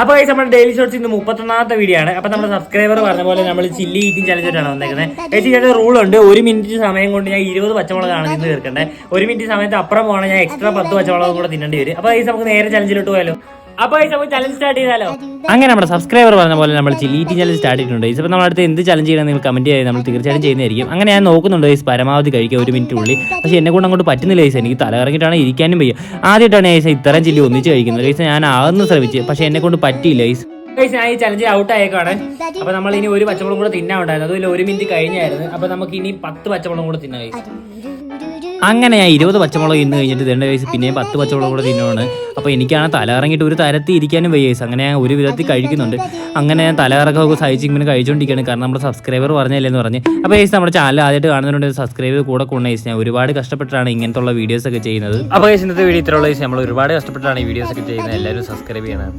അപ്പോൾ നമ്മുടെ daily shorts ഇന്ന് 31ാമത്തെ വീഡിയോ ആണ്. അപ്പോൾ നമ്മുടെ സബ്സ്ക്രൈബർ പറഞ്ഞ പോലെ നമ്മൾ ചില്ലി ഈറ്റിംഗ് ചലഞ്ചായിട്ടാണ് വന്നേക്കുന്നത്. ഇതിന്റെ റൂൾ ഉണ്ട്, 1 മിനിറ്റ് സമയം കൊണ്ട് ഞാൻ 20 പച്ചമുളകാണ് തിന്ന് തീർക്കണ്ടേ. 1 മിനിറ്റ് സമയത്ത് അപ്പുറം പോകണം, ഞാൻ എക്സ്ട്രാ 10 പച്ചമുളകും കൂടെ തിന്നേണ്ടി വരും. അപ്പോൾ നമുക്ക് നേരെ ചലഞ്ചിലോട്ട് പോയാലോ. അപ്പോൾ നമുക്ക് ചലഞ്ച് സ്റ്റാർട്ട് ചെയ്താലോ. അങ്ങനെ നമ്മുടെ സബ്സ്ക്രൈബർ പറഞ്ഞ പോലെ നമ്മൾ ചില്ലി ഈറ്റിംഗ് ചലഞ്ച് സ്റ്റാർട്ട് ചെയ്തിട്ടുണ്ട്. ഇപ്പോൾ നമ്മുടെ അടുത്ത് എന്ത് ചലഞ്ച് ചെയ്യണം നിങ്ങൾ കമന്റ് ചെയ്യാൻ നമ്മൾ തീർച്ചയായും ചെയ്യുന്നതായിരിക്കും. അങ്ങനെ ഞാൻ നോക്കുന്നുണ്ട് പരമാവധി കഴിക്കുക 1 മിനിറ്റിനുള്ളിൽ. പക്ഷേ എന്നെ കൊണ്ട് അങ്ങോട്ട് പറ്റുന്നില്ല. എനിക്ക് തല ഇറങ്ങിയിട്ടാണ് ഇരിക്കാനും വയ്യ. ആദ്യമായിട്ടാണ് ഇത്തരം ചില്ലി ഒന്നിച്ച് കഴിക്കുന്നത്. ഞാൻ ആകുന്ന ശ്രമിച്ച്, പക്ഷേ എന്നെ കൊണ്ട് പറ്റിയില്ല. ഞാൻ ഈ ചലഞ്ച് ഔട്ട് ആയേക്കാണ്. അപ്പൊ നമ്മൾ ഇനി 1 പച്ചമുളകും കൂടെ തിന്നാണ്ടായിരുന്നു. അതുപോലെ 1 മിനിറ്റ് കഴിഞ്ഞായിരുന്നു. അപ്പൊ നമുക്ക് ഇനി 10 പച്ചമുളകും കൂടെ തിന്നായി. അങ്ങനെ ഞാൻ 20 പച്ചമുളക് ഇന്ന് കഴിഞ്ഞിട്ട് രണ്ട് വയസ്സ് പിന്നെ 10 പച്ചമുളക് കൂടെ തിന്നുവാണ്. അപ്പോൾ എനിക്കാണ് തല ഇറങ്ങിയിട്ട് ഒരു തരത്തിൽ ഇരിക്കാനും വയ്യ. അങ്ങനെ ഞാൻ ഒരു വിധത്തിൽ കഴിക്കുന്നുണ്ട്. അങ്ങനെ ഞാൻ തല ഇറക്കമൊക്കെ സഹിച്ച് ഇങ്ങനെ കഴിച്ചുകൊണ്ടിരിക്കുകയാണ്. കാരണം നമ്മുടെ സബ്സ്ക്രൈബർ പറഞ്ഞില്ലെന്ന് പറഞ്ഞ്. അപ്പോൾ നമ്മുടെ ചാനൽ ആദ്യമായിട്ട് കാണുന്നതുകൊണ്ട് സബ്സ്ക്രൈബ് കൂടെ കൊണ്ടുപോയി. ഞാൻ ഒരുപാട് കഷ്ടപ്പെട്ടാണ് ഇങ്ങനത്തെ വീഡിയോസ് ഒക്കെ ചെയ്യുന്നത്. അപ്പോൾ ഇന്നത്തെ വീഡിയോ ഇത്രയുള്ള നമ്മൾ ഒരുപാട് കഷ്ടപ്പെട്ടാണ് ഈ വീഡിയോസ് ഒക്കെ ചെയ്യുന്നത്. എല്ലാവരും സബ്സ്ക്രൈബ് ചെയ്യണം.